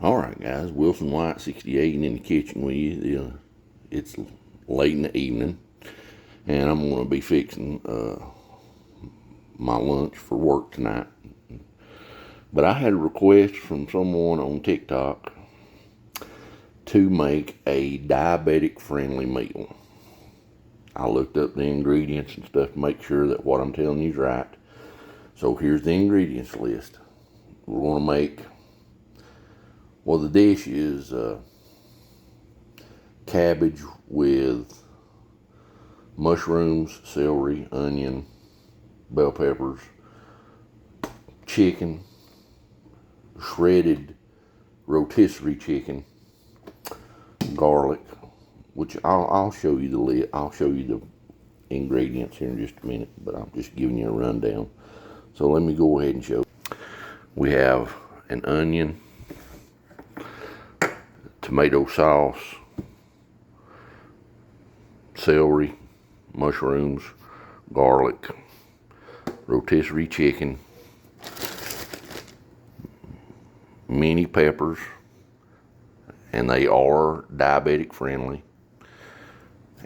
Alright guys, Wilson White 68 in the kitchen with you. It's late in the evening and I'm going to be fixing my lunch for work tonight. But I had a request from someone on TikTok to make a diabetic friendly meal. I looked up the ingredients and stuff to make sure that what I'm telling you is right. So here's the ingredients list. We're going to make, well, the dish is cabbage with mushrooms, celery, onion, bell peppers, chicken, shredded rotisserie chicken, garlic, which I'll show you the list. I'll show you the ingredients here in just a minute, but I'm just giving you a rundown. So let me go ahead and show you. We have an onion, tomato sauce, celery, mushrooms, garlic, rotisserie chicken, mini peppers, and they are diabetic friendly,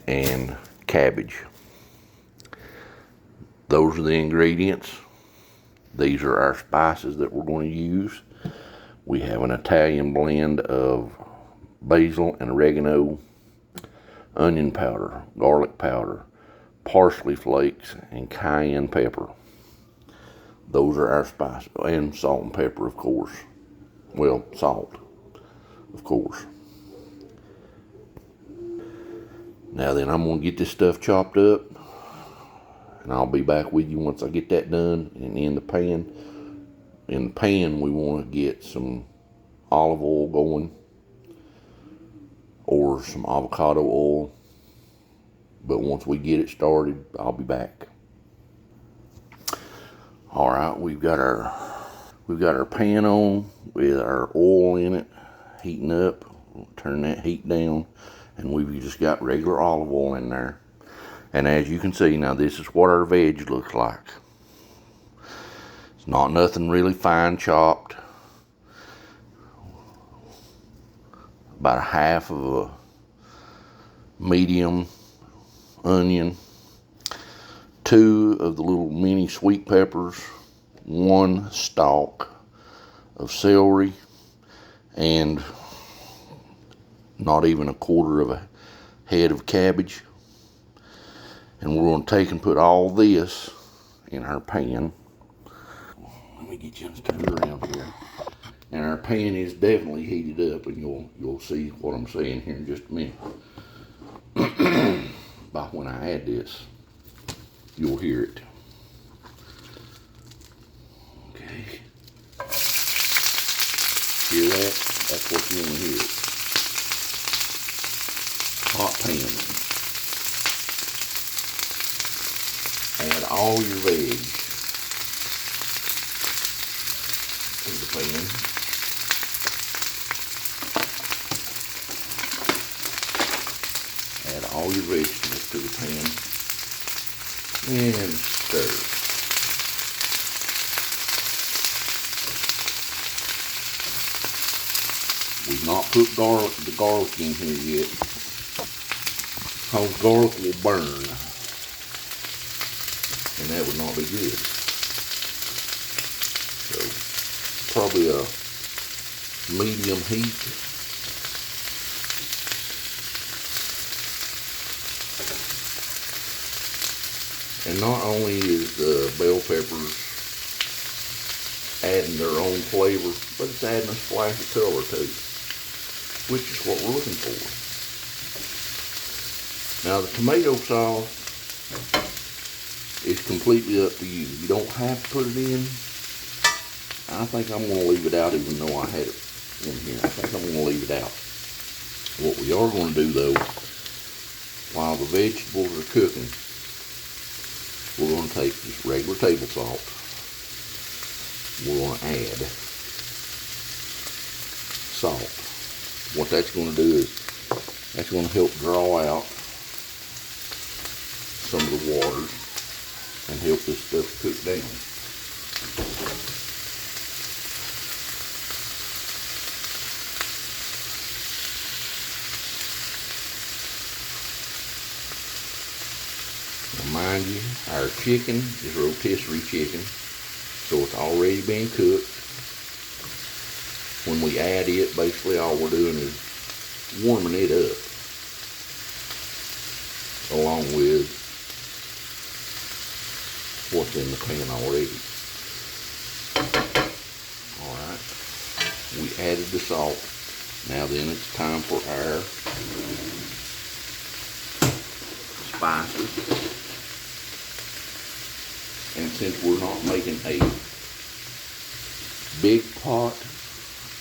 and cabbage. Those are the ingredients. These are our spices that we're going to use. We have an Italian blend of basil and oregano, onion powder, garlic powder, parsley flakes, and cayenne pepper. Those are our spices, and salt and pepper, of course. Well, salt, of course. Now then, I'm going to get this stuff chopped up, and I'll be back with you once I get that done. And in the pan, we want to get some olive oil going, or some avocado oil. But once we get it started, I'll be back. All right, we've got our pan on with our oil in it, heating up. We'll turn that heat down, and we've just got regular olive oil in there. And as you can see, now this is what our veg looks like. It's not nothing really fine chopped. About a half of a medium onion, 2 of the little mini sweet peppers, 1 stalk of celery, and not even a quarter of a head of cabbage. And we're going to take and put all this in our pan. Let me get you turned around here. And our pan is definitely heated up, and you'll see what I'm saying here in just a minute. About when I add this, you'll hear it. Okay. Hear that? That's what you want to hear. Hot pan. Add all your veg to the pan. Add all your vegetables to the pan and stir. We've not put the garlic in here yet, because garlic will burn, and that would not be good. So probably a medium heat. And not only is the bell peppers adding their own flavor, but it's adding a splash of color too, which is what we're looking for. Now the tomato sauce is completely up to you. You don't have to put it in. I think I'm going to leave it out, even though I had it in here. I think I'm going to leave it out. What we are going to do though, while the vegetables are cooking, we're going to take just regular table salt. We're going to add salt. What that's going to do is that's going to help draw out some of the water and help this stuff cook down. Mind you, our chicken is rotisserie chicken, so it's already been cooked. When we add it, basically all we're doing is warming it up along with what's in the pan already. Alright, we added the salt. Now then it's time for our spices. And since we're not making a big pot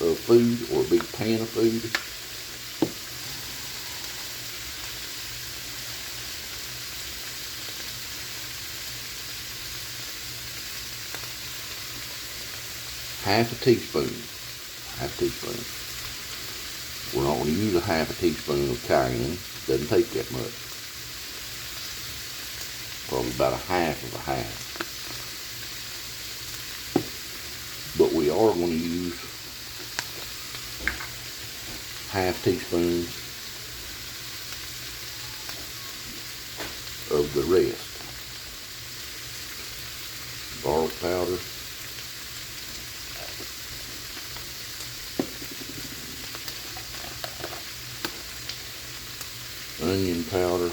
of food or a big pan of food, half a teaspoon. We're not going to use a half a teaspoon of cayenne. Doesn't take that much. Probably about a half of a half. But we are going to use half teaspoon of the rest. Garlic powder, onion powder,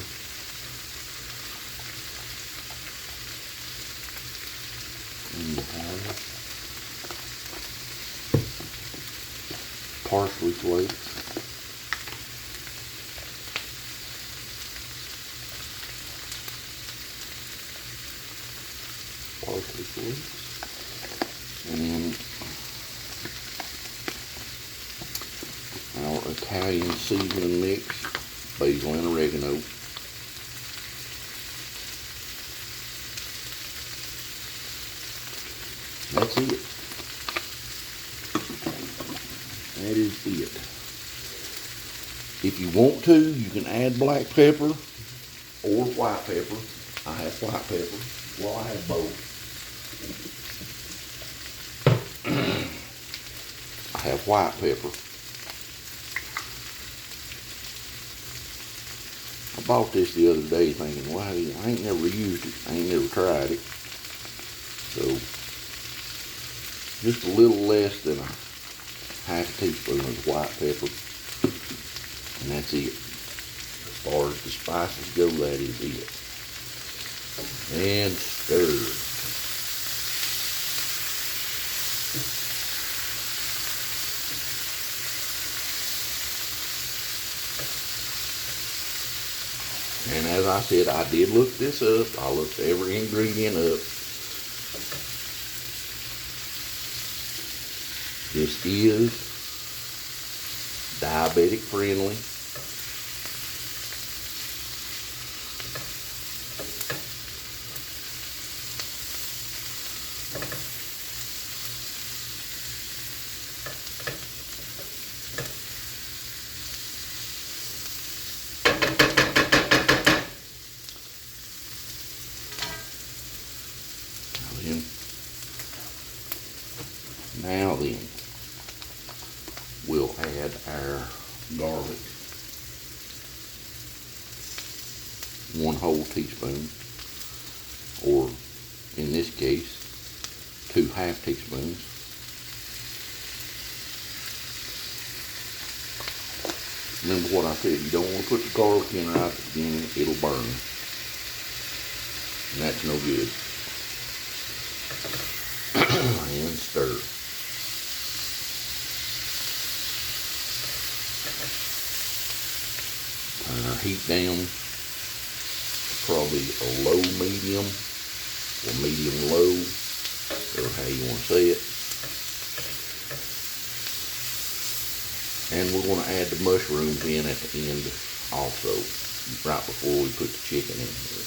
parsley flakes, and our Italian seasoning mix, basil and oregano. That's it. That is it. If you want to, you can add black pepper or white pepper. I have white pepper. Well, I have both. I have white pepper. I bought this the other day thinking, well, I ain't never used it. I ain't never tried it. So, just a little less than a half a teaspoon of white pepper. And that's it. As far as the spices go, that is it. And stir. And as I said, I did look this up. I looked every ingredient up. This is diabetic friendly. Now then, we'll add our garlic. 1 whole teaspoon, or in this case, 2 half teaspoons. Remember what I said, you don't want to put the garlic in right at the beginning, it'll burn. And that's no good. And stir. Turn our heat down, probably a low medium, or medium low, or how you want to say it. And we're going to add the mushrooms in at the end also, right before we put the chicken in here.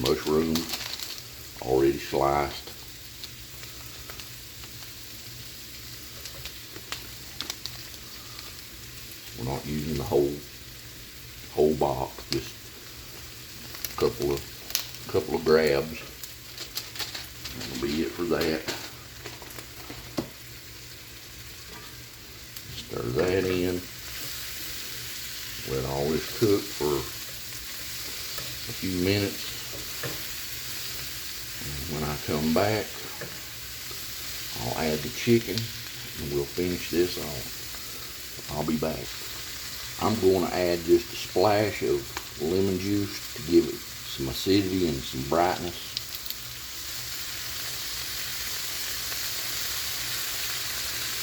Mushrooms already sliced. not using the whole box, just a couple of grabs. That'll be it for that. Stir that in. Let all this cook for a few minutes. And when I come back, I'll add the chicken and we'll finish this off. I'll be back. I'm going to add just a splash of lemon juice to give it some acidity and some brightness.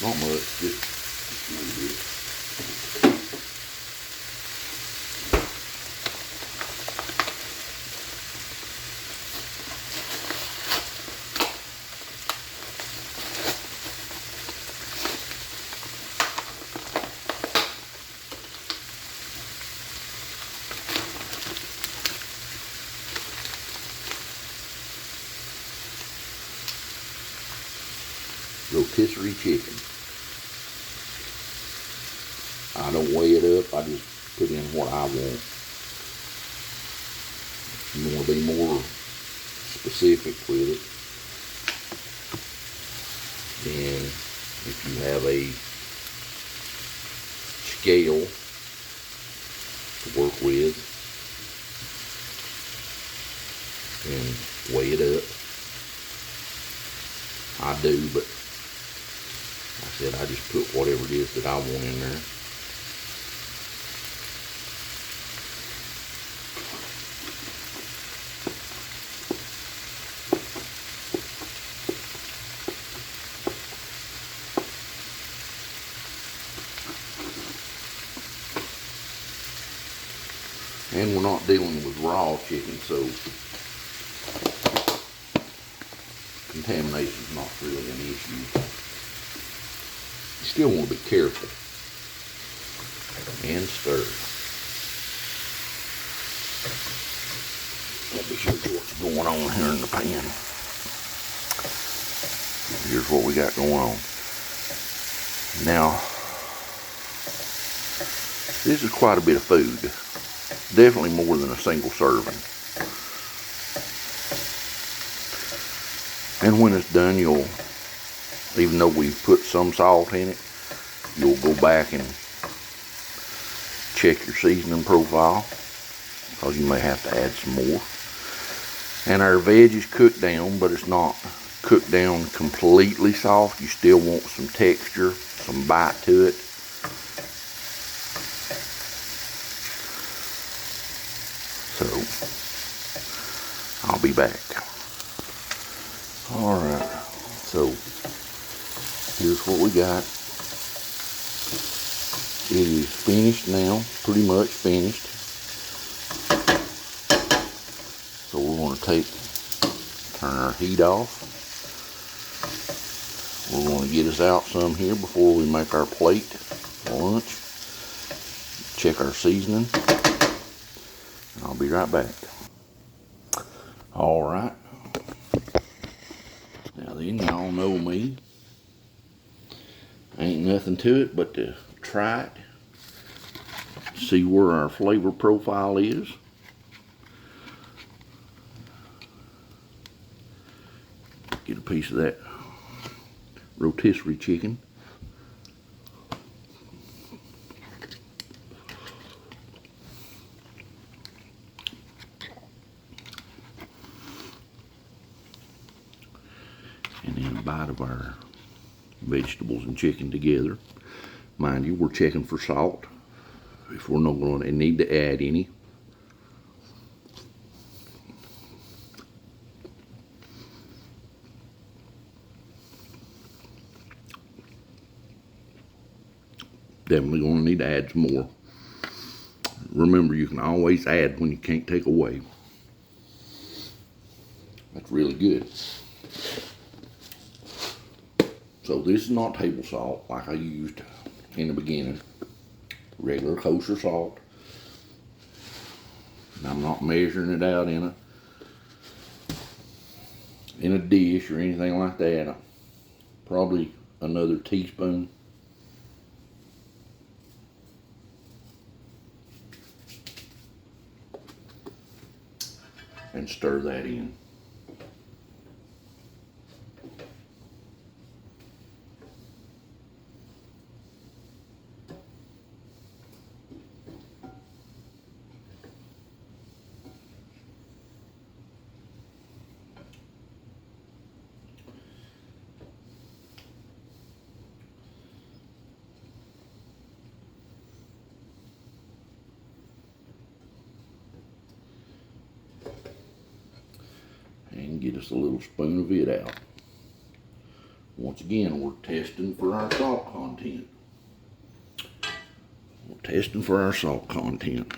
Not much, just a little bit. Rotisserie chicken. I don't weigh it up, I just put in what I want. You want to be more specific with it, then if you have a scale to work with, then weigh it up. I do, but like I said, I just put whatever it is that I want in there. And we're not dealing with raw chicken, so contamination is not really an issue. You still want to be careful and stir. Let me show you what's going on here in the pan. Here's what we got going on. Now, this is quite a bit of food. Definitely more than a single serving. And when it's done, you'll, even though we've put some salt in it, you'll go back and check your seasoning profile, because you may have to add some more. And our veg is cooked down, but it's not cooked down completely soft. You still want some texture, some bite to it. So, I'll be back. Alright, so here's what we got. It is finished now, pretty much finished. So we're going to turn our heat off. We're going to get us out some here before we make our plate for lunch. Check our seasoning. I'll be right back. Alright. Now then, y'all know me. Ain't nothing to it but to try it. See where our flavor profile is. Get a piece of that rotisserie chicken. And then a bite of our vegetables and chicken together. Mind you, we're checking for salt if we're not going to need to add any. Definitely going to need to add some more. Remember, you can always add when you can't take away. That's really good. So this is not table salt like I used in the beginning. Regular kosher salt. And I'm not measuring it out in a dish or anything like that. Probably another teaspoon. and stir that in. And get us a little spoon of it out. Once again, we're testing for our salt content. We're testing for our salt content.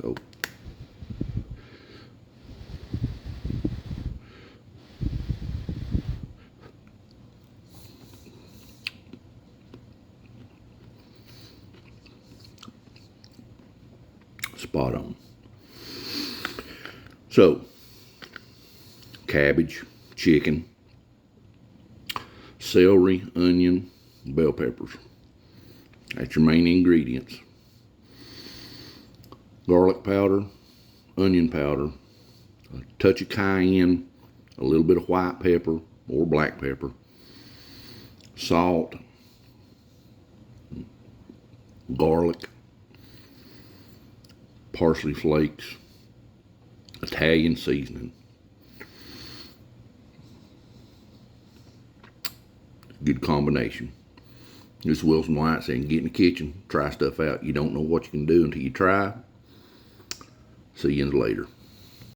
So, spot on. So, cabbage, chicken, celery, onion, bell peppers. That's your main ingredients. Garlic powder, onion powder, a touch of cayenne, a little bit of white pepper or black pepper, salt, garlic, parsley flakes, Italian seasoning. Good combination. This is Wilson White saying, get in the kitchen, try stuff out. You don't know what you can do until you try. See you later.